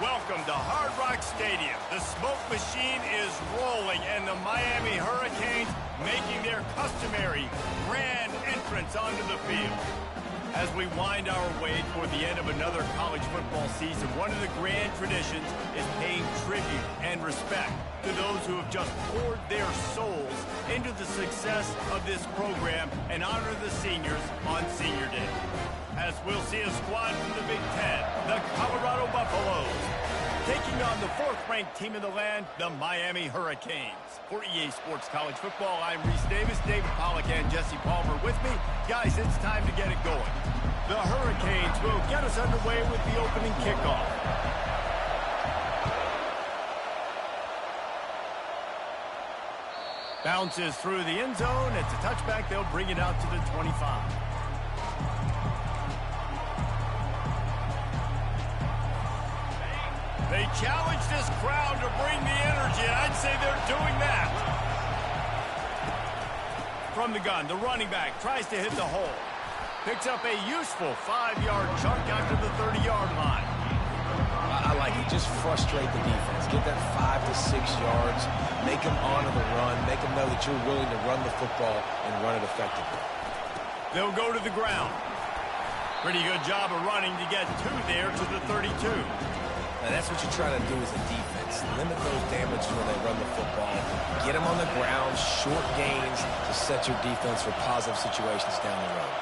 Welcome to Hard Rock Stadium. The smoke machine is rolling, and the Miami Hurricanes making their customary grand entrance onto the field. As we wind our way toward the end of another college football season, one of the grand traditions is paying tribute and respect to those who have just poured their souls into the success of this program and honor the seniors on Senior Day. As we'll see a squad from the Big Ten, the Colorado Buffaloes, taking on the fourth-ranked team in the land, the Miami Hurricanes. For EA Sports College Football, I'm Reese Davis, David Pollack, and Jesse Palmer with me. Guys, it's time to get it going. The Hurricanes will get us underway with the opening kickoff. Bounces through the end zone. It's a touchback. They'll bring it out to the 25. They challenge this crowd to bring the energy, and I'd say they're doing that. From the gun, the running back tries to hit the hole. Picks up a useful 5-yard chunk out to the 30-yard line. I like it. Just frustrate the defense. Get that 5 to 6 yards. Make them honor the run. Make them know that you're willing to run the football and run it effectively. They'll go to the ground. Pretty good job of running to get 2 there to the 32. Now, that's what you're trying to do as a defense. Limit those damages when they run the football. Get them on the ground, short gains to set your defense for positive situations down the road.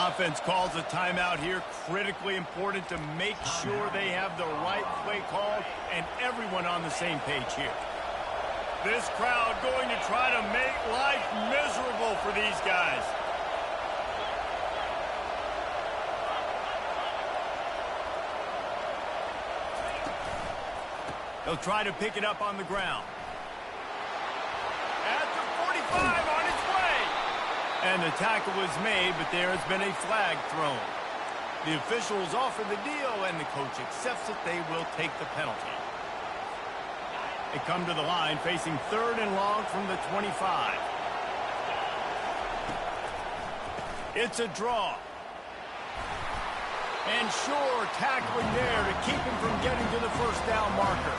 Offense calls a timeout here. Critically important to make sure they have the right play called and everyone on the same page here. This crowd going to try to make life miserable for these guys. They'll try to pick it up on the ground. At the 45 on its way. And the tackle was made, but there has been a flag thrown. The officials offer the deal, and the coach accepts it. They will take the penalty. They come to the line facing 3rd and long from the 25. It's a draw. And sure, tackling there to keep him from getting to the first down marker.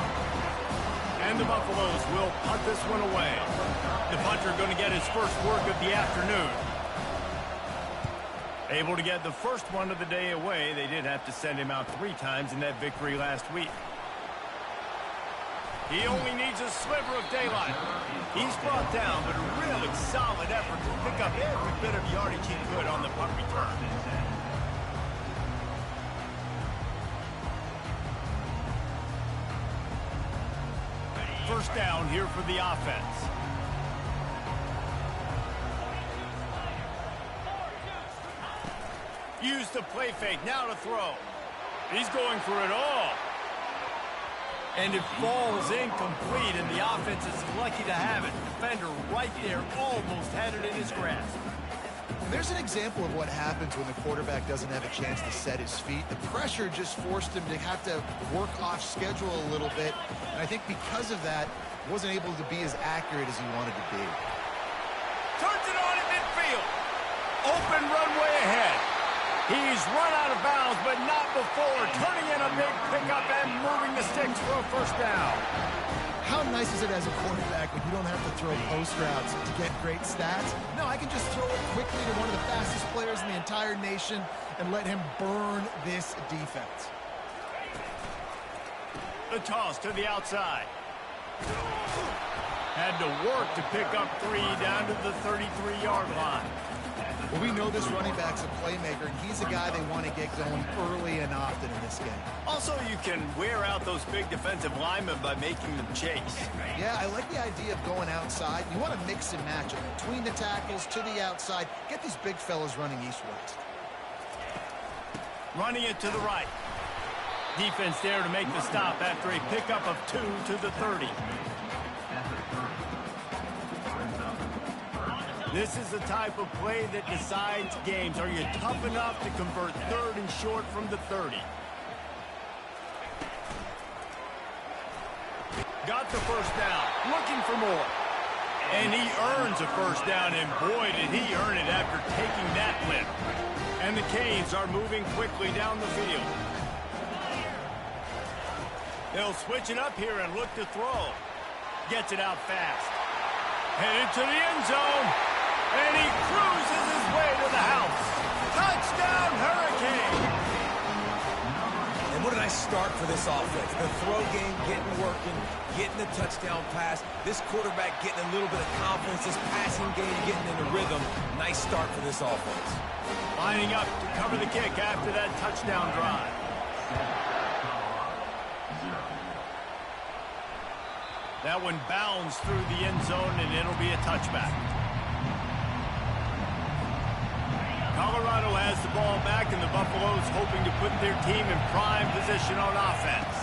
And the Buffaloes will punt this one away. The punter going to get his first work of the afternoon. Able to get the first one of the day away. They did have to send him out 3 times in that victory last week. He only needs a sliver of daylight. He's brought down, but a really solid effort to pick up every bit of yardage he could on the punt return. First down here for the offense. Use the play fake, now to throw. He's going for it all. And it falls incomplete, and the offense is lucky to have it. Defender right there almost had it in his grasp. There's an example of what happens when the quarterback doesn't have a chance to set his feet. The pressure just forced him to have to work off schedule a little bit. And I think because of that, wasn't able to be as accurate as he wanted to be. Turns it on in midfield. Open runway ahead. He's run out of bounds, but not before. Turning in a big pickup and moving the sticks for a first down. How nice is it as a quarterback when you don't have to throw post routes to get great stats? No, I can just throw it quickly to one of the fastest players in the entire nation and let him burn this defense. The toss to the outside. Had to work to pick up 3 down to the 33-yard line. Well, we know this running back's a playmaker, and he's a guy they want to get going early and often in this game. Also, you can wear out those big defensive linemen by making them chase. Yeah, I like the idea of going outside. You want to mix and match it between the tackles to the outside. Get these big fellas running east-west. Running it to the right. Defense there to make the stop after a pickup of 2 to the 30. This is the type of play that decides games. Are you tough enough to convert 3rd and short from the 30? Got the first down. looking for more. And he earns a first down, and boy, did he earn it after taking that lift. And the Canes are moving quickly down the field. They'll switch it up here and look to throw. Gets it out fast. Headed to the end zone. And he cruises his way to the house. Touchdown, Hurricane! And what a nice start for this offense. The throw game working, getting the touchdown pass. This quarterback getting a little bit of confidence. This passing game getting in the rhythm. Nice start for this offense. Lining up to cover the kick after that touchdown drive. That one bounds through the end zone, and it'll be a touchback. Colorado has the ball back, and the Buffaloes hoping to put their team in prime position on offense.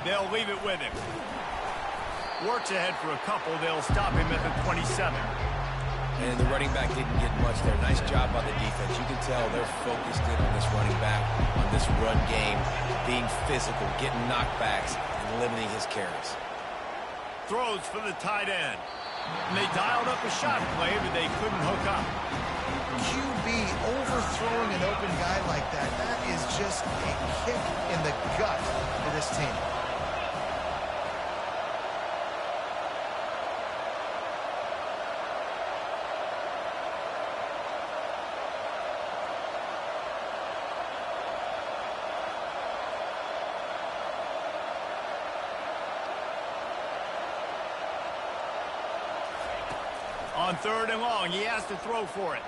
They'll leave it with him. Works ahead for a couple. They'll stop him at the 27. And the running back didn't get much there. Nice job by the defense. You can tell they're focused in on this running back, on this run game, being physical, getting knockbacks, and limiting his carries. Throws for the tight end. And they dialed up a shot play, but they couldn't hook up. QB overthrowing an open guy like that, that is just a kick in the gut for this team. On 3rd and long, he has to throw for it.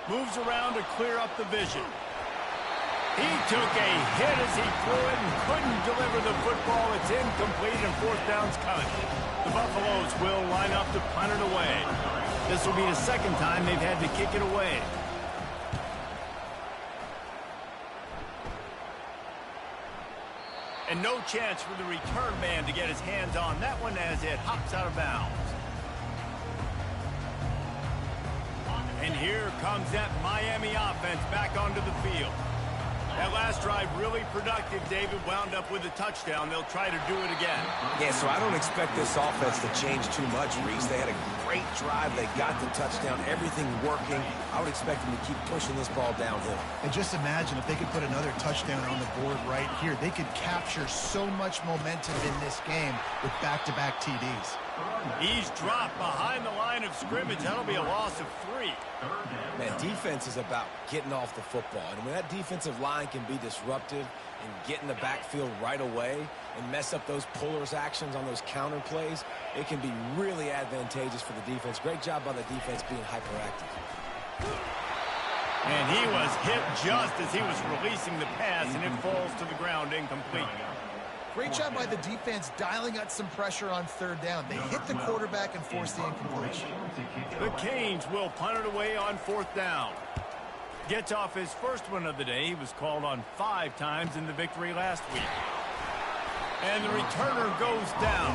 Moves around to clear up the vision. He took a hit as he threw it and couldn't deliver the football. It's incomplete and 4th down's coming. The Buffaloes will line up to punt it away. This will be the 2nd time they've had to kick it away. And no chance for the return man to get his hands on that one as it hops out of bounds. And here comes that Miami offense back onto the field. That last drive really productive. David wound up with a touchdown. They'll try to do it again. Yeah, so I don't expect this offense to change too much, Reese. They had a great drive. They got the touchdown. Everything working. I would expect them to keep pushing this ball downhill. And just imagine if they could put another touchdown on the board right here. They could capture so much momentum in this game with back-to-back TDs. He's dropped behind the line of scrimmage. That'll be a loss of 3. Man, defense is about getting off the football. And when that defensive line can be disruptive and get in the backfield right away and mess up those pullers actions on those counter plays, it can be really advantageous for the defense. Great job by the defense being hyperactive. And he was hit just as he was releasing the pass, and it falls to the ground incomplete. Great job by the defense dialing out some pressure on 3rd down. They hit the quarterback and forced the incompletion. The Canes will punt it away on 4th down. Gets off his first one of the day. He was called on 5 times in the victory last week. And the returner goes down.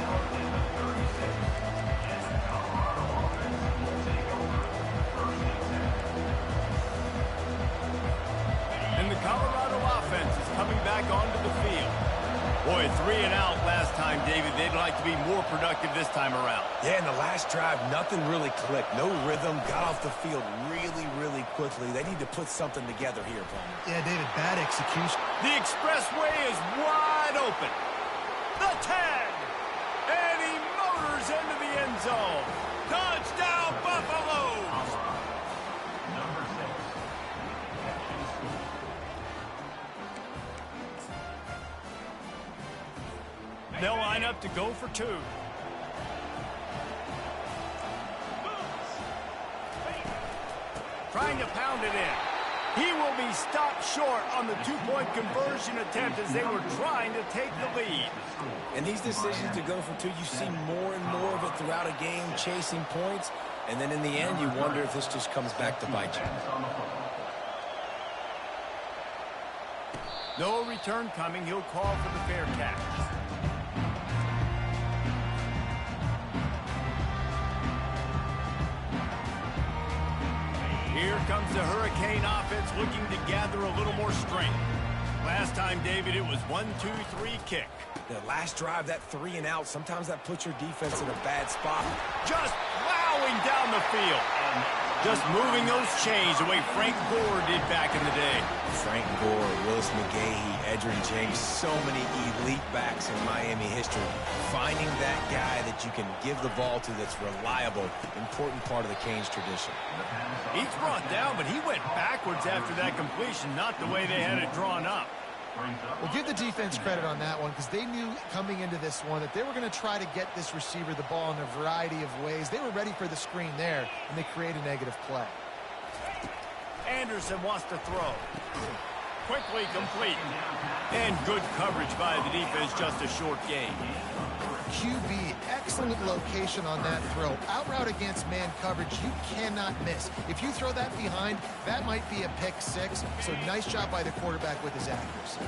And the Colorado offense is coming back onto the field. Boy, 3 and out last time, David. They'd like to be more productive this time around. Yeah, in the last drive, nothing really clicked. No rhythm. Got off the field really, really quickly. They need to put something together here, Palmer. Yeah, David, bad execution. The expressway is wide open. The 10. And he motors into the end zone. Touchdown, Buffaloes! They'll line up to go for 2. Trying to pound it in. He will be stopped short on the 2-point conversion attempt as they were trying to take the lead. And these decisions to go for 2, you see more and more of it throughout a game, chasing points. And then in the end, you wonder if this just comes back to bite you. No return coming. He'll call for the fair catch. Here comes the Hurricane offense looking to gather a little more strength. Last time, David, it was 1-2-3 kick. The last drive, that 3 and out, sometimes that puts your defense in a bad spot. Just plowing down the field. Just moving those chains the way Frank Gore did back in the day. Frank Gore, Willis McGahee, Edgerrin James, so many elite backs in Miami history. Finding that guy that you can give the ball to that's reliable, important part of the Canes tradition. He's brought down, but he went backwards after that completion, not the way they had it drawn up. Well, give the defense credit on that one because they knew coming into this one that they were going to try to get this receiver the ball in a variety of ways. They were ready for the screen there, and they create a negative play. Anderson wants to throw. Quickly complete. And good coverage by the defense, just a short gain. QB, excellent location on that throw. Out route against man coverage, you cannot miss. If you throw that behind, that might be a pick 6. So nice job by the quarterback with his accuracy.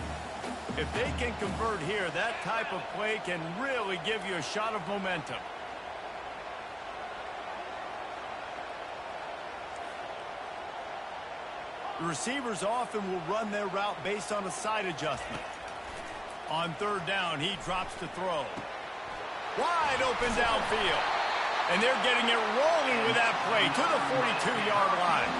If they can convert here, that type of play can really give you a shot of momentum. The receivers often will run their route based on a side adjustment. On third down, he drops to throw. Wide open downfield. And they're getting it rolling with that play to the 42-yard line.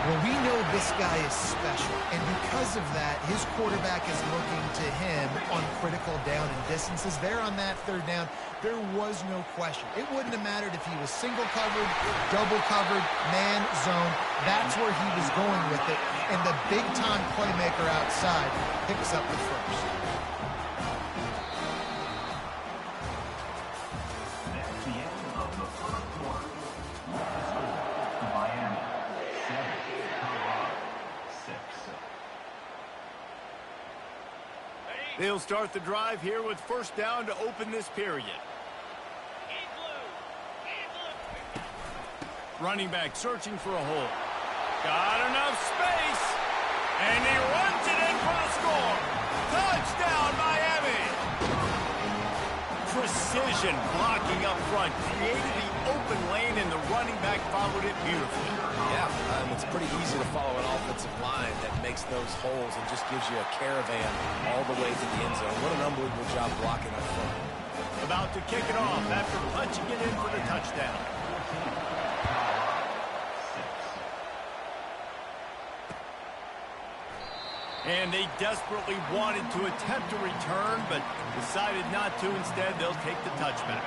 Well, we know this guy is special, and because of that, his quarterback is looking to him on critical down and distances. There on that third down, there was no question. It wouldn't have mattered if he was single covered, double covered, man, zone. That's where he was going with it, and the big-time playmaker outside picks up the first. They'll start the drive here with first down to open this period. Running back searching for a hole. Got enough space. And he runs it in for the score. Touchdown, Miami. Precision blocking up front. Created the open lane, and the running back followed it beautifully. Yeah, it's pretty easy to follow an offensive line that makes those holes and just gives you a caravan all the way to the end zone. What an unbelievable job blocking up front. About to kick it off after punching it in for the touchdown. And they desperately wanted to attempt a return, but decided not to. Instead, they'll take the touchback.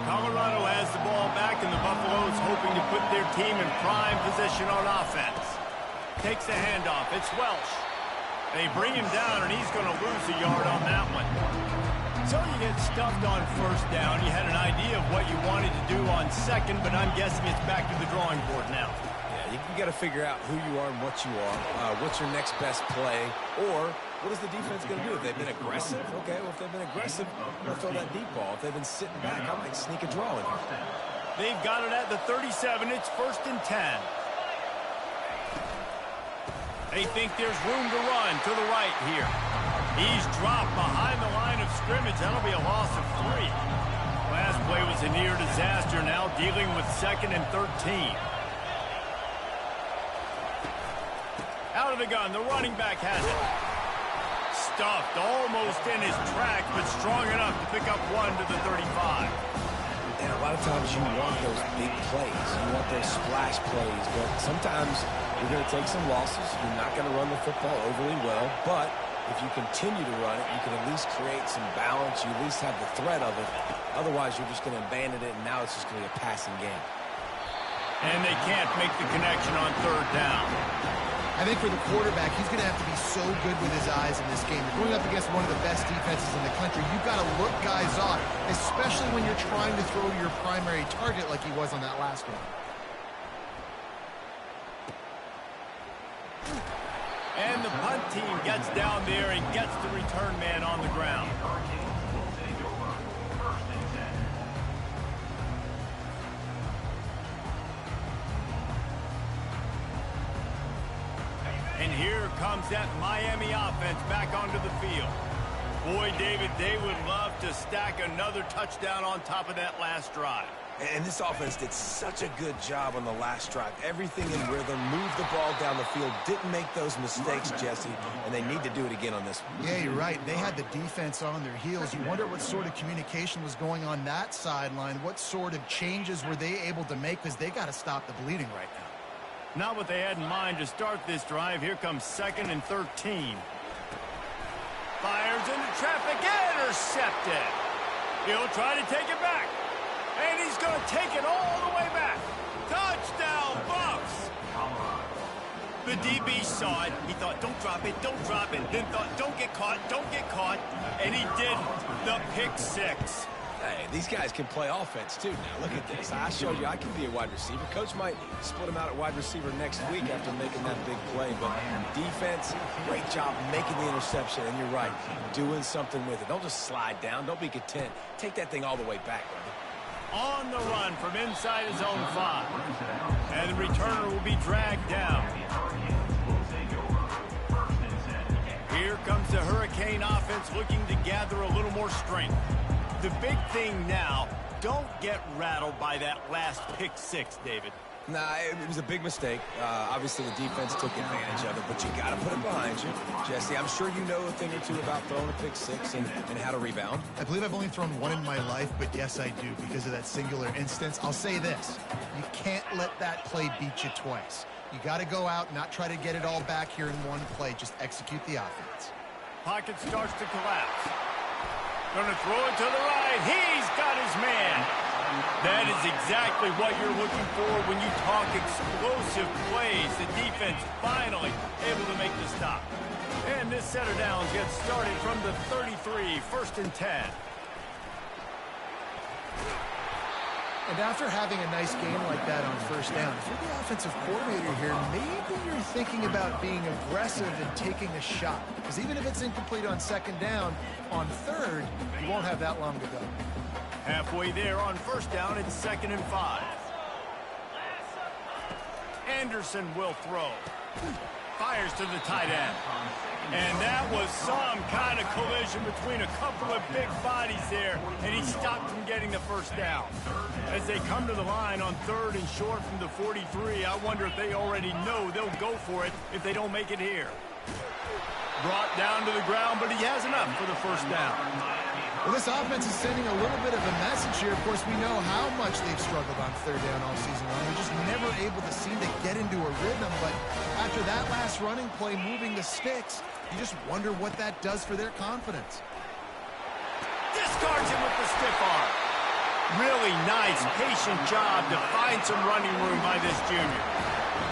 Colorado has the ball back, and the Buffaloes hoping to put their team in prime position on offense. Takes the handoff. It's Welsh. They bring him down, and he's going to lose a yard on that one. So you get stuffed on first down. You had an idea of what you wanted to do on second, but I'm guessing it's back to the drawing board now. You got to figure out who you are and what you are. What's your next best play? Or what is the defense going to do? If they've been aggressive, okay, well, if they've been aggressive, they'll throw that deep ball. If they've been sitting back, I might sneak a draw in here. They've got it at the 37. It's first and 10. They think there's room to run to the right here. He's dropped behind the line of scrimmage. That'll be a loss of 3. Last play was a near disaster. Now dealing with second and 13. Out of the gun, the running back has it. Stuffed almost in his tracks, but strong enough to pick up 1 to the 35. And a lot of times you want those big plays. You want those splash plays, but sometimes you're going to take some losses. You're not going to run the football overly well, but if you continue to run it, you can at least create some balance. You at least have the threat of it. Otherwise, you're just going to abandon it, and now it's just going to be a passing game. And they can't make the connection on third down. I think for the quarterback, he's going to have to be so good with his eyes in this game. You're going up against one of the best defenses in the country. You've got to look guys off, especially when you're trying to throw to your primary target like he was on that last one. And the punt team gets down there and gets the return man on the ground. And here comes that Miami offense back onto the field. Boy, David, they would love to stack another touchdown on top of that last drive. And this offense did such a good job on the last drive. Everything in rhythm, moved the ball down the field, didn't make those mistakes, Jesse, and they need to do it again on this one. Yeah, you're right. They had the defense on their heels. You wonder what sort of communication was going on that sideline. What sort of changes were they able to make, because they got to stop the bleeding right now. Not what they had in mind to start this drive. Here comes 2nd and 13. Fires into traffic, intercepted. He'll try to take it back. And he's going to take it all the way back. Touchdown, Bucks! The DB saw it. He thought, don't drop it, don't drop it. Then thought, don't get caught, don't get caught. And he did the pick 6. Hey, these guys can play offense, too. Now, look at this. I showed you I can be a wide receiver. Coach might split him out at wide receiver next week after making that big play. But defense, great job making the interception. And you're right, doing something with it. Don't just slide down. Don't be content. Take that thing all the way back, brother. On the run from inside his own 5. And the returner will be dragged down. Here comes the Hurricane offense looking to gather a little more strength. The big thing now, don't get rattled by that last pick 6, David. Nah, it was a big mistake. Obviously, the defense took advantage of it, but you got to put it behind you. Jesse, I'm sure you know a thing or two about throwing a pick 6 and how to rebound. I believe I've only thrown one in my life, but yes, I do, because of that singular instance. I'll say this. You can't let that play beat you twice. You got to go out, not try to get it all back here in one play. Just execute the offense. Pocket starts to collapse. Going to throw it to the right. He's got his man. That is exactly what you're looking for when you talk explosive plays. The defense finally able to make the stop. And this set of downs gets started from the 33, 1st and 10. And after having a nice game like that on 1st down, if you're the offensive coordinator here, maybe you're thinking about being aggressive and taking a shot. Because even if it's incomplete on 2nd down, on 3rd, you won't have that long to go. Halfway there on 1st down, it's 2nd and 5. Anderson will throw. Fires to the tight end. And that was some kind of collision between a couple of big bodies there, and he stopped from getting the 1st down. As they come to the line on 3rd and short from the 43, I wonder if they already know they'll go for it if they don't make it here. Brought down to the ground, but he has enough for the 1st down. Well, this offense is sending a little bit of a message here. Of course, we know how much they've struggled on 3rd down all season long. They're just never able to seem to get into a rhythm. But after that last running play, moving the sticks, you just wonder what that does for their confidence. Discards him with the stiff arm. Really nice, patient job to find some running room by this junior.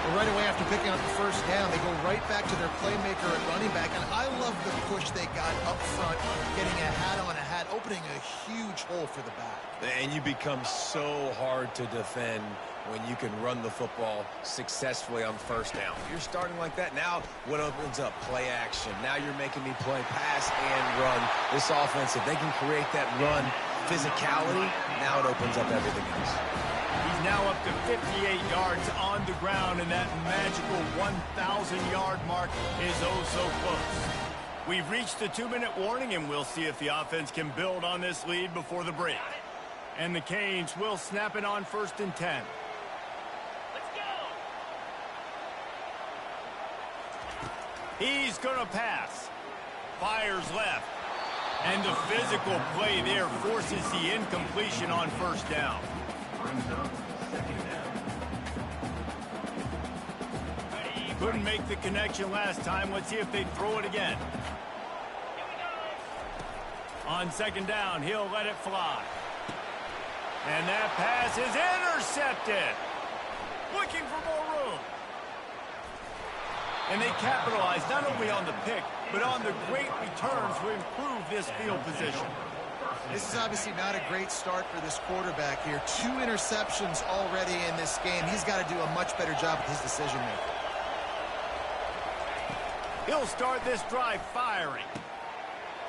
Well, right away after picking up the 1st down, they go right back to their playmaker at running back. And I love the push they got up front, getting a hat on a hat, opening a huge hole for the back. And you become so hard to defend when you can run the football successfully on 1st down. If you're starting like that, now what opens up? Play action. Now you're making me play pass and run. This offense, if they can create that run physicality, now it opens up everything else. He's now up to 58 yards on the ground, and that magical 1,000-yard mark is oh so close. We've reached the 2-minute warning, and we'll see if the offense can build on this lead before the break. And the Canes will snap it on 1st and 10. He's going to pass. Fires left. And the physical play there forces the incompletion on 1st down. Couldn't make the connection last time. Let's see if they throw it again. On 2nd down, he'll let it fly. And that pass is intercepted. Looking for more room. And they capitalize not only on the pick, but on the great returns to improve this field position. This is obviously not a great start for this quarterback here. 2 interceptions already in this game. He's got to do a much better job with his decision-making. He'll start this drive firing.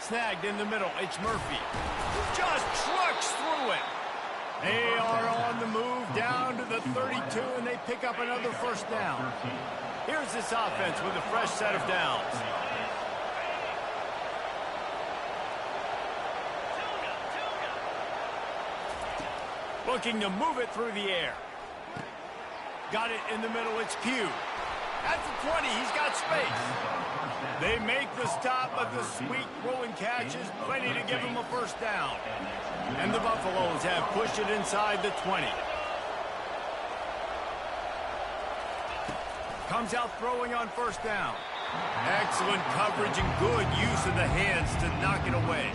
Snagged in the middle. It's Murphy. Just trucks through it. They are on the move down to the 32, and they pick up another 1st down. Here's this offense with a fresh set of downs. Looking to move it through the air. Got it in the middle. It's Q. At the 20, he's got space. They make the stop, but the sweet rolling catch is plenty to give him a first down. And the Buffaloes have pushed it inside the 20. Comes out throwing on first down. Excellent coverage and good use of the hands to knock it away.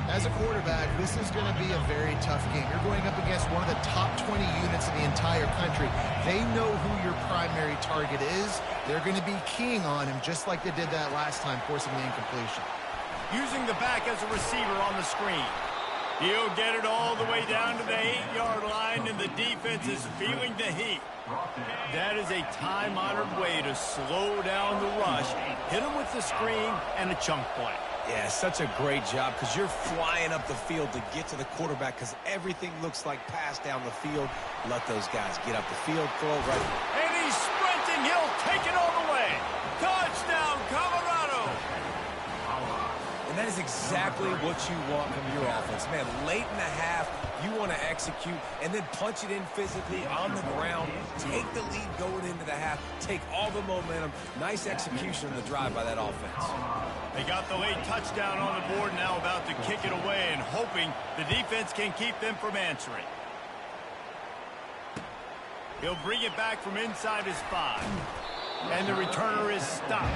As a quarterback, this is going to be a very tough game. You're going up against one of the top 20 units in the entire country. They know who your primary target is. They're going to be keying on him just like they did that last time, forcing the incompletion. Using the back as a receiver on the screen. He'll get it all the way down to the 8-yard line, and the defense is feeling the heat. That is a time-honored way to slow down the rush, hit him with the screen, and a chunk play. Yeah, such a great job because you're flying up the field to get to the quarterback because everything looks like pass down the field. Let those guys get up the field, throw it right. And he's sprinting. He'll take it all the way. Touchdown, Colorado. And that is exactly what you want from your offense. Man, late in the half, you want to execute and then punch it in physically on the ground. Take the lead going into the half. Take all the momentum. Nice execution on the drive by that offense. They got the late touchdown on the board, now about to kick it away and hoping the defense can keep them from answering. He'll bring it back from inside his 5. And the returner is stopped.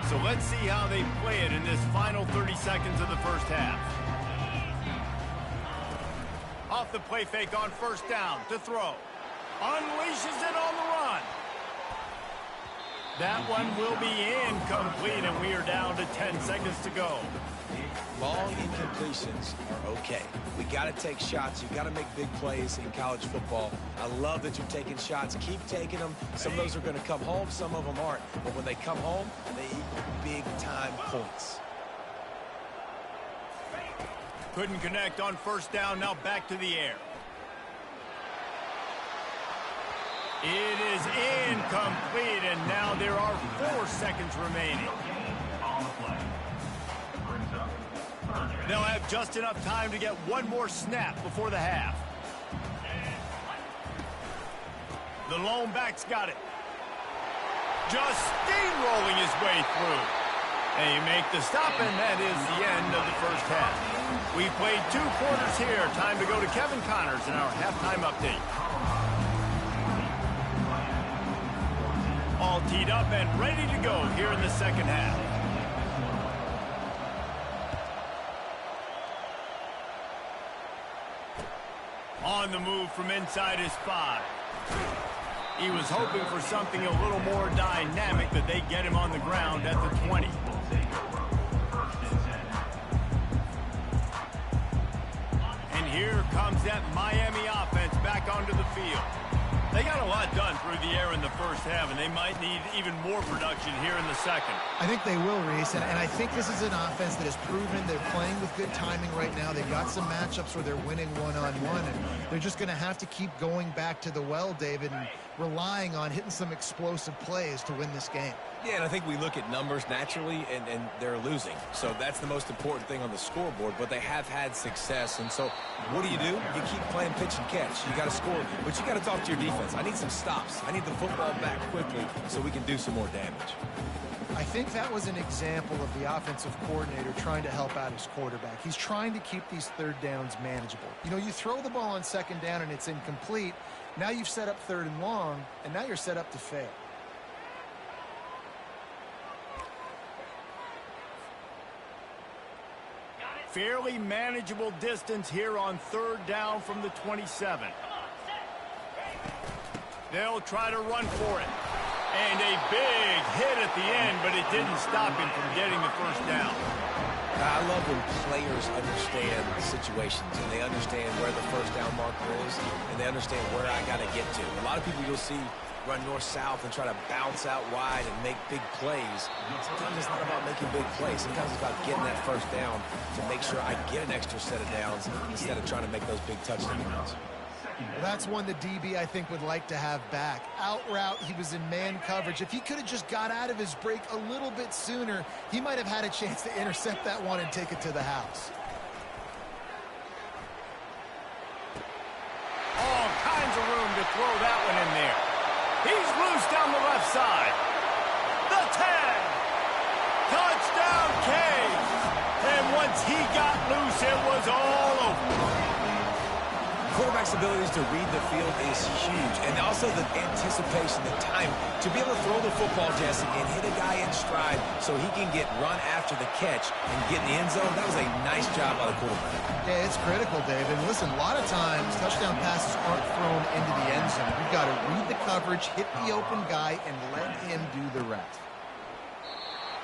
So let's see how they play it in this final 30 seconds of the first half. Off the play fake on first down to throw. Unleashes it on the run. That one will be incomplete, and we are down to 10 seconds to go. Long incompletions are okay. We got to take shots. You got to make big plays in college football. I love that you're taking shots. Keep taking them. Some of those are going to come home. Some of them aren't. But when they come home, they equal big-time points. Couldn't connect on first down. Now back to the air. It is incomplete, and now there are 4 seconds remaining. They'll have just enough time to get one more snap before the half. The lone back's got it. Just steamrolling his way through. They make the stop, and that is the end of the first half. We played 2 quarters here. Time to go to Kevin Connors in our halftime update. All teed up and ready to go here in the second half. On the move from inside his 5. He was hoping for something a little more dynamic, that they get him on the ground at the 20. And here comes that Miami offense back onto the field. They got a lot done through the air in the first half, and they might need even more production here in the second. I think they will, Reese, and I think this is an offense that has proven they're playing with good timing right now. They've got some matchups where they're winning one-on-one, and they're just going to have to keep going back to the well, David, and relying on hitting some explosive plays to win this game. Yeah, and I think we look at numbers naturally, and they're losing. So that's the most important thing on the scoreboard, but they have had success. And so what do? You keep playing pitch and catch. You got to score, but you got to talk to your defense. I need some stops. I need the football back quickly so we can do some more damage. I think that was an example of the offensive coordinator trying to help out his quarterback. He's trying to keep these third downs manageable. You know, you throw the ball on second down and it's incomplete. Now you've set up third and long, and now you're set up to fail. Fairly manageable distance here on third down from the 27. They'll try to run for it. And a big hit at the end, but it didn't stop him from getting the first down. I love when players understand situations and they understand where the first down marker is and they understand where I got to get to. A lot of people you'll see run north-south and try to bounce out wide and make big plays. Sometimes it's not about making big plays. Sometimes it's about getting that first down to make sure I get an extra set of downs instead of trying to make those big touchdowns. Well, that's one the DB, I think, would like to have back. Out route, he was in man coverage. If he could have just got out of his break a little bit sooner, he might have had a chance to intercept that one and take it to the house. All kinds of room to throw that one in there. He's loose down the left side. The 10. Touchdown, Cage. And once he got loose, it was all over. Quarterback's abilities to read the field is huge, and also the anticipation, the time to be able to throw the football, Jesse, and hit a guy in stride so he can get run after the catch and get in the end zone. That was a nice job by the quarterback. Yeah, it's critical, Dave. And listen, a lot of times touchdown passes aren't thrown into the end zone. You've got to read the coverage, hit the open guy, and let him do the rest.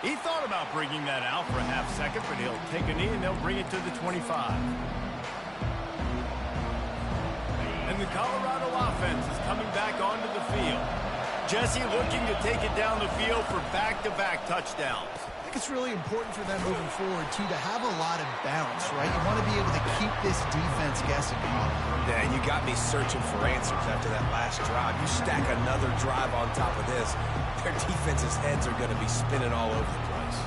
He thought about bringing that out for a half second, but he'll take a knee and they'll bring it to the 25. And the Colorado offense is coming back onto the field. Jesse looking to take it down the field for back-to-back touchdowns. I think it's really important for them moving forward, too, to have a lot of bounce, right? You want to be able to keep this defense guessing. Yeah, and you got me searching for answers after that last drive. You stack another drive on top of this, their defense's heads are going to be spinning all over the place.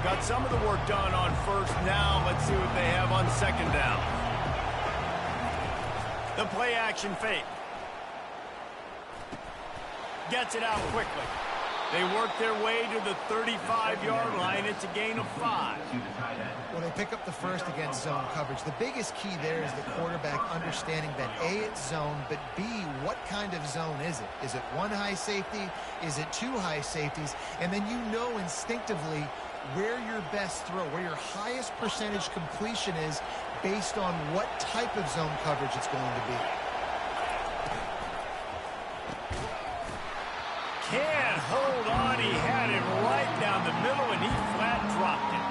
Got some of the work done on first. Now let's see what they have on second down. The play action fake. Gets it out quickly. They work their way to the 35-yard line. It's a gain of 5. Well, they pick up the first against zone coverage. The biggest key there is the quarterback understanding that A, it's zone, but B, what kind of zone is it? Is it one high safety? Is it two high safeties? And then you know instinctively where your best throw, where your highest percentage completion is based on what type of zone coverage it's going to be. Can't hold on. He had it right down the middle, and he flat dropped it.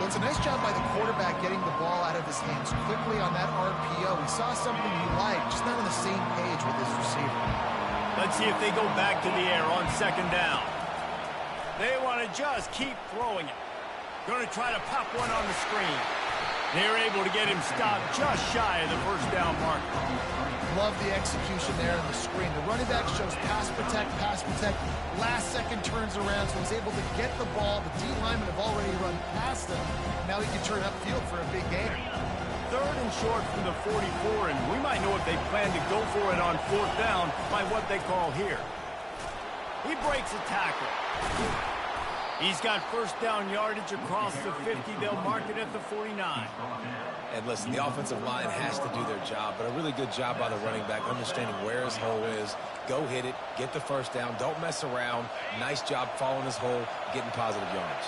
Well, it's a nice job by the quarterback getting the ball out of his hands quickly on that RPO. He saw something he liked, just not on the same page with his receiver. Let's see if they go back to the air on second down. They want to just keep throwing it. Going to try to pop one on the screen. They're able to get him stopped just shy of the first down marker. Love the execution there on the screen. The running back shows pass protect, pass protect. Last second turns around, so he's able to get the ball. The D linemen have already run past him. Now he can turn upfield for a big gain. Third and short from the 44, and we might know if they plan to go for it on fourth down by what they call here. He breaks a tackle. He's got first down yardage across the 50. They'll mark it at the 49. And listen, the offensive line has to do their job, but a really good job by the running back understanding where his hole is. Go hit it, get the first down, don't mess around. Nice job following his hole, getting positive yards.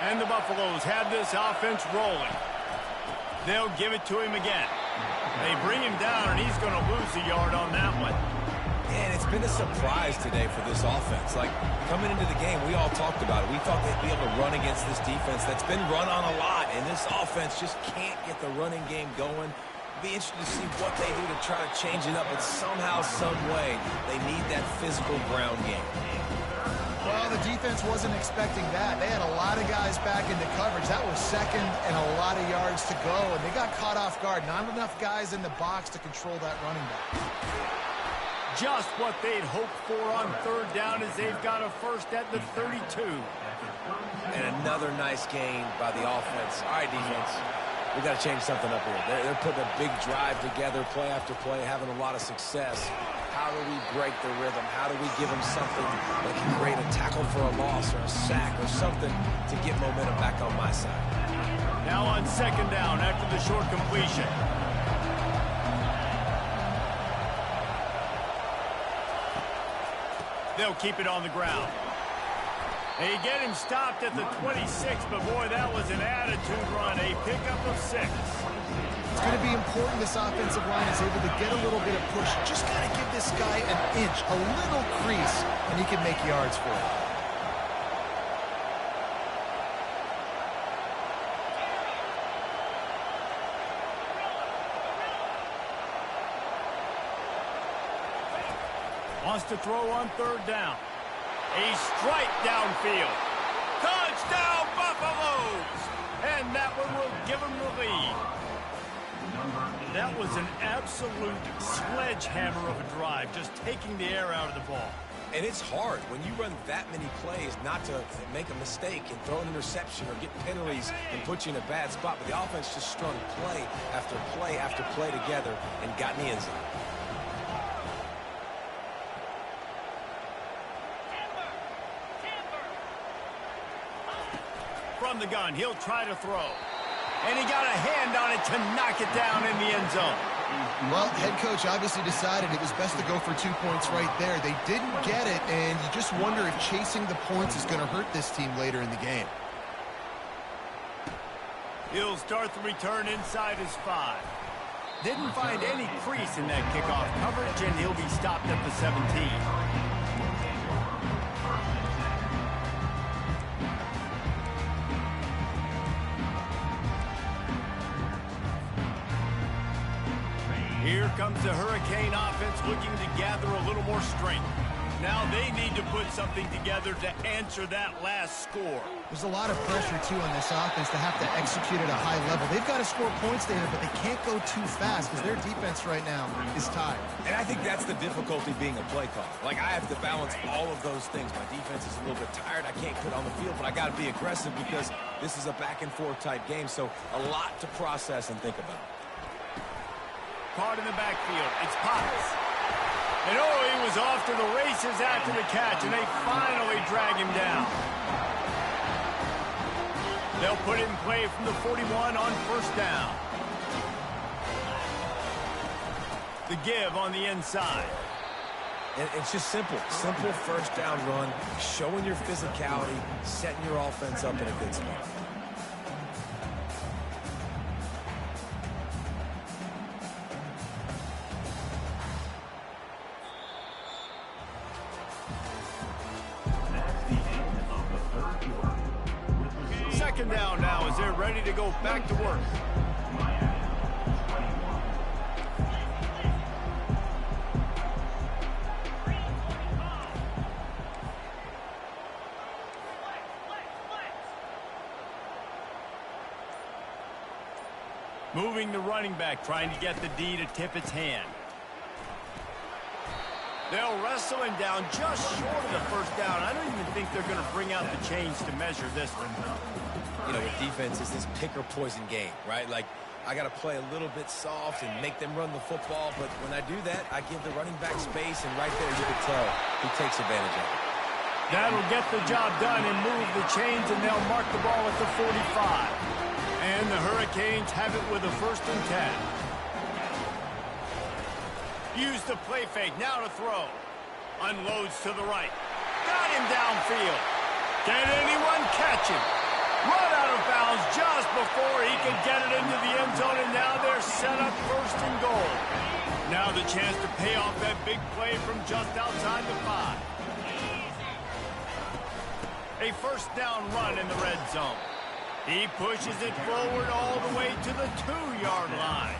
And the Buffaloes have this offense rolling. They'll give it to him again. They bring him down, and he's going to lose a yard on that one. And it's been a surprise today for this offense. Like, coming into the game, we all talked about it. We thought they'd be able to run against this defense that's been run on a lot, and this offense just can't get the running game going. Be interested to see what they do to try to change it up, but somehow, some way, they need that physical ground game. Well, the defense wasn't expecting that. They had a lot of guys back into coverage. That was second and a lot of yards to go, and they got caught off guard. Not enough guys in the box to control that running back. Just what they'd hoped for on third down as they've got a first at the 32. And another nice gain by the offense. All right, defense, we got to change something up here. They're putting a big drive together, play after play, having a lot of success. How do we break the rhythm? How do we give them something that can create a tackle for a loss or a sack or something to get momentum back on my side? Now on second down after the short completion. They'll keep it on the ground. They get him stopped at the 26, but boy, that was an attitude run, a pickup of 6. It's going to be important this offensive line is able to get a little bit of push. Just got to give this guy an inch, a little crease, and he can make yards for it. Wants to throw on third down. A strike downfield. Touchdown! That was an absolute sledgehammer of a drive, just taking the air out of the ball. And it's hard when you run that many plays not to make a mistake and throw an interception or get penalties and put you in a bad spot. But the offense just strung play after play after play together and got in the end zone. From the gun, he'll try to throw. And he got a hand on it to knock it down in the end zone. Well, head coach obviously decided it was best to go for 2 points right there. They didn't get it, and you just wonder if chasing the points is going to hurt this team later in the game. He'll start the return inside his 5. Didn't find any crease in that kickoff coverage, and he'll be stopped at the 17. Here comes the Hurricane offense looking to gather a little more strength. Now they need to put something together to answer that last score. There's a lot of pressure, too, on this offense to have to execute at a high level. They've got to score points there, but they can't go too fast because their defense right now is tired. And I think that's the difficulty being a play caller. Like, I have to balance all of those things. My defense is a little bit tired. I can't put on the field, but I got to be aggressive because this is a back-and-forth type game, so a lot to process and think about. Caught in the backfield. It's Potts. And oh, he was off to the races after the catch, and they finally drag him down. They'll put it in play from the 41 on first down. The give on the inside. And it's just simple. Simple first down run, showing your physicality, setting your offense up in a good spot. Second down now as they're ready to go back to work. Moving the running back, trying to get the D to tip its hand. They'll wrestle him down just short of the first down. I don't even think they're going to bring out the chains to measure this one. You know, with defense, is this pick or poison game, right? Like, I got to play a little bit soft and make them run the football, but when I do that, I give the running back space, and right there you can tell he takes advantage of it. That'll get the job done and move the chains, and they'll mark the ball at the 45. And the Hurricanes have it with a 1st and 10. Use the play fake, now to throw. Unloads to the right. Got him downfield. Can anyone catch him? Run out of bounds just before he could get it into the end zone, and now they're set up 1st and goal. Now the chance to pay off that big play from just outside the 5. A 1st down run in the red zone. He pushes it forward all the way to the 2-yard line.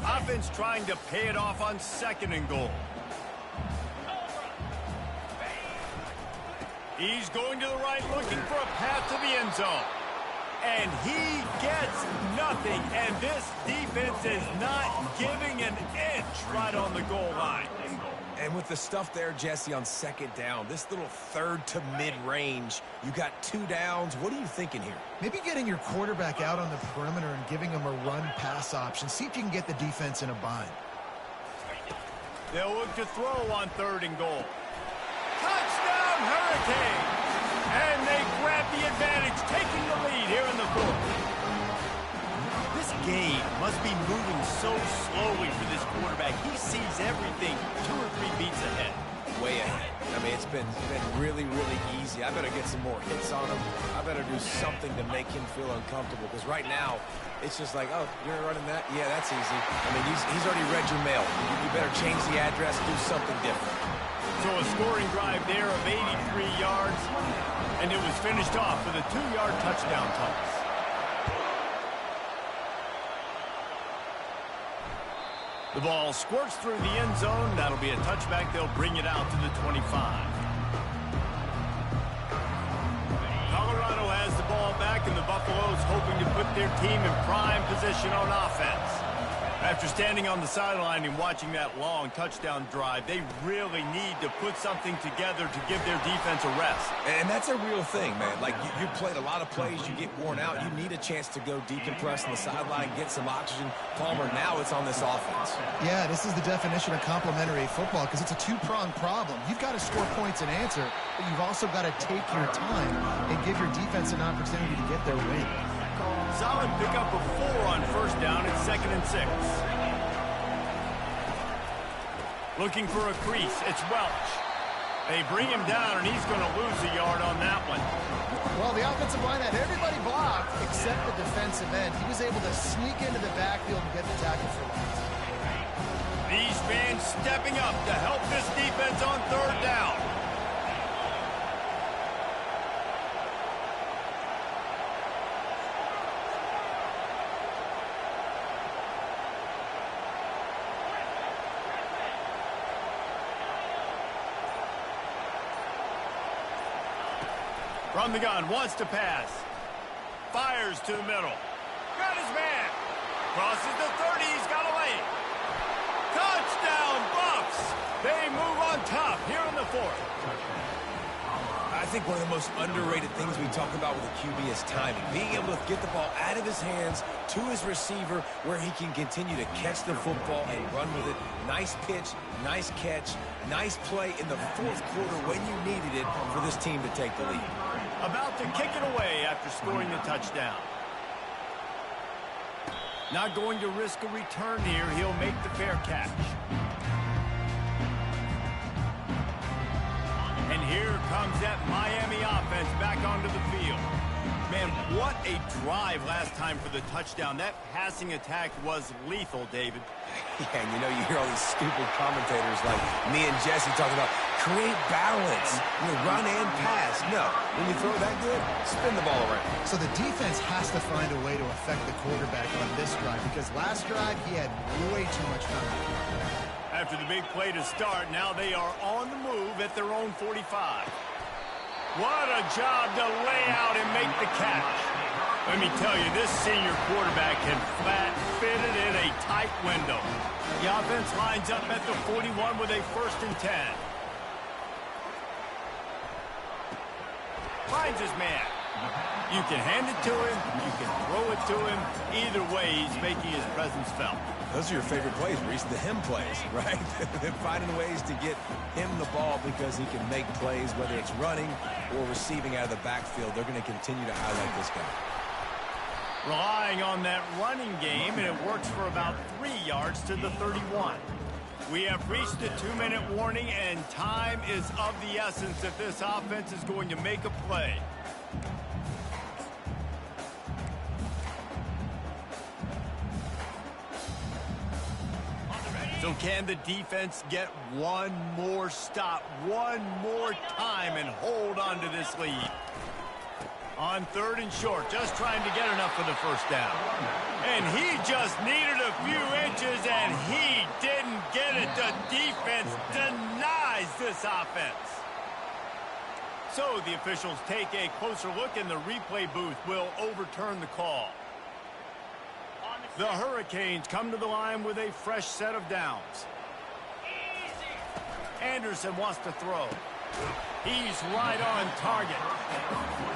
Offense trying to pay it off on 2nd and goal. He's going to the right, looking for a path to the end zone. And he gets nothing. And this defense is not giving an inch right on the goal line. And with the stuff there, Jesse, on 2nd down, this little 3rd to mid-range, you got 2 downs. What are you thinking here? Maybe getting your quarterback out on the perimeter and giving him a run-pass option. See if you can get the defense in a bind. They'll look to throw on 3rd and goal. Touchdown, Hurricane! And they grab the advantage, taking the lead here in the 4th. This game must be moving so slowly for this quarterback. He sees everything 2 or 3 beats ahead. Way ahead. I mean, it's been really, really easy. I better get some more hits on him. I better do something to make him feel uncomfortable, because right now, it's just like, oh, you're running that? Yeah, that's easy. I mean, he's already read your mail. You better change the address, do something different. So a scoring drive there of 83 yards, and it was finished off with a 2-yard touchdown toss. The ball squirts through the end zone. That'll be a touchback. They'll bring it out to the 25. Colorado has the ball back and the Buffaloes hoping to put their team in prime position on offense. After standing on the sideline and watching that long touchdown drive, they really need to put something together to give their defense a rest. And that's a real thing, man. Like, you played a lot of plays, you get worn out, you need a chance to go decompress on the sideline, get some oxygen. Palmer, now it's on this offense. Yeah, this is the definition of complementary football because it's a two-pronged problem. You've got to score points and answer, but you've also got to take your time and give your defense an opportunity to get their win. Solid pickup of 4 on first down at 2nd and 6. Looking for a crease, it's Welch. They bring him down, and he's going to lose a yard on that one. Well, the offensive line had everybody blocked except the defensive end. He was able to sneak into the backfield and get the tackle for loss. These fans stepping up to help this defense on 3rd down. From the gun, wants to pass. Fires to the middle. Got his man. Crosses the 30, he's got a lane. Touchdown, Buffs! They move on top here in the 4th. I think one of the most underrated things we talk about with a QB is timing. Being able to get the ball out of his hands to his receiver where he can continue to catch the football and run with it. Nice pitch, nice catch, nice play in the 4th quarter when you needed it for this team to take the lead. About to kick it away after scoring the touchdown. Not going to risk a return here. He'll make the fair catch. And here comes that Miami offense back onto the field. Man, what a drive last time for the touchdown. That passing attack was lethal, David. Yeah, and you know, you hear all these stupid commentators like me and Jesse talking about create balance, run and pass. No, when you throw that good, spin the ball around. So the defense has to find a way to affect the quarterback on this drive because last drive he had way too much time. After the big play to start, now they are on the move at their own 45. What a job to lay out and make the catch. Let me tell you, this senior quarterback can flat fit it in a tight window. The offense lines up at the 41 with a 1st and 10. Finds his man. You can hand it to him, you can throw it to him. Either way, he's making his presence felt. Those are your favorite plays, Reese, the him plays, right? Finding ways to get him the ball because he can make plays, whether it's running or receiving out of the backfield. They're going to continue to highlight this guy. Relying on that running game, and it works for about 3 yards to the 31. We have reached the 2-minute warning, and time is of the essence if this offense is going to make a play. So can the defense get one more stop, one more time, and hold on to this lead? On 3rd and short, just trying to get enough for the 1st down. And he just needed a few inches, and he didn't get it. The defense denies this offense. So the officials take a closer look, and the replay booth will overturn the call. The Hurricanes come to the line with a fresh set of downs. Anderson wants to throw. He's right on target.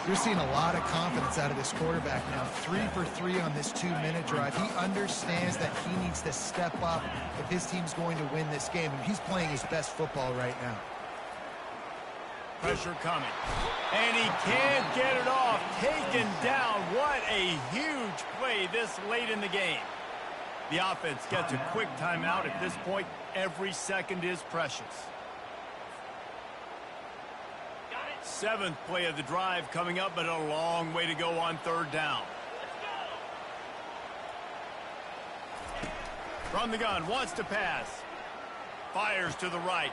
You're seeing a lot of confidence out of this quarterback now. 3 for 3 on this 2-minute drive. He understands that he needs to step up if his team's going to win this game. And he's playing his best football right now. Pressure coming. And he can't get it off. Taken down. What a huge play this late in the game. The offense gets a quick timeout at this point. Every second is precious. 7th play of the drive coming up, but a long way to go on 3rd down. From the gun, wants to pass. Fires to the right.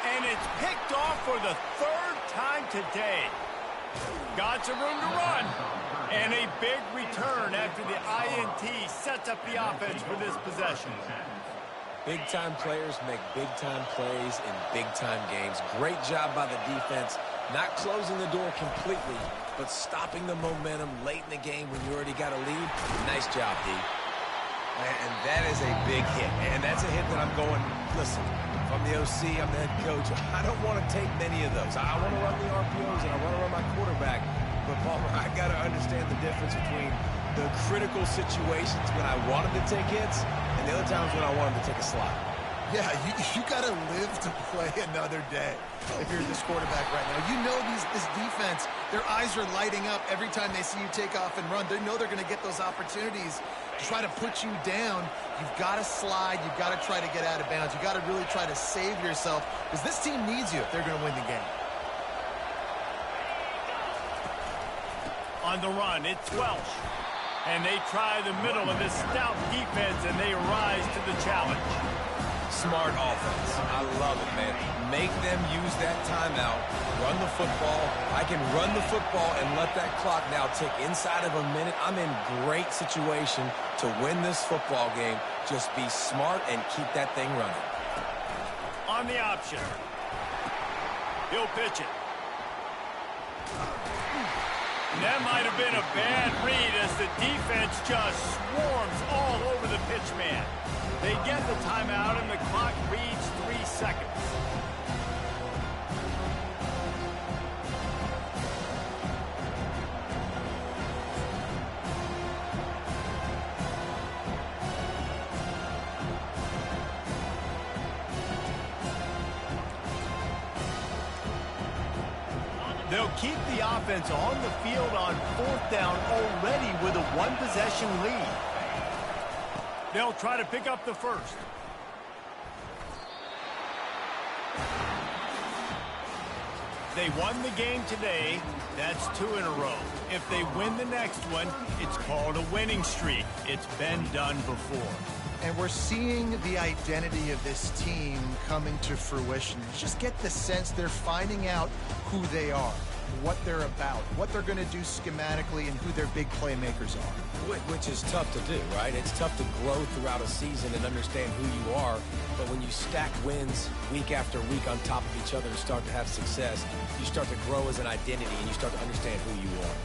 And it's picked off for the 3rd time today. Got some room to run. And a big return after the INT sets up the offense for this possession. Big-time players make big-time plays in big-time games. Great job by the defense Not closing the door completely, but stopping the momentum late in the game when you already got a lead. Nice job, D. And that is a big hit. And that's a hit that I'm going, listen, if I'm the OC, I'm the head coach, I don't want to take many of those. I want to run the RPOs and I want to run my quarterback. But, Palmer, I got to understand the difference between the critical situations when I want him to take hits and the other times when I want him to take a slide. Yeah, you got to live to play another day if you're this quarterback right now. You know this defense, their eyes are lighting up every time they see you take off and run. They know they're going to get those opportunities to try to put you down. You've got to slide. You've got to try to get out of bounds. You've got to really try to save yourself because this team needs you if they're going to win the game. On the run, it's Welsh. And they try the middle of this stout defense, and they rise to the challenge. Smart offense. I love it, man. Make them use that timeout. Run the football. I can run the football and let that clock now tick inside of a minute. I'm in great situation to win this football game. Just be smart and keep that thing running. On the option. He'll pitch it. And that might have been a bad read as the defense just swarms all over the pitch man. They get the timeout, and the clock reads 3 seconds. They'll keep the offense on the field on 4th down already with a one-possession lead. They'll try to pick up the first. They won the game today. That's 2 in a row. If they win the next one, it's called a winning streak. It's been done before. And we're seeing the identity of this team coming to fruition. You just get the sense they're finding out who they are, what they're about, what they're going to do schematically, and who their big playmakers are. Which is tough to do, right? It's tough to grow throughout a season and understand who you are. But when you stack wins week after week on top of each other and start to have success, you start to grow as an identity and you start to understand who you are.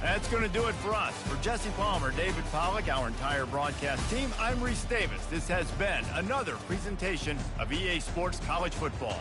That's going to do it for us. For Jesse Palmer, David Pollack, our entire broadcast team, I'm Reese Davis. This has been another presentation of EA Sports College Football.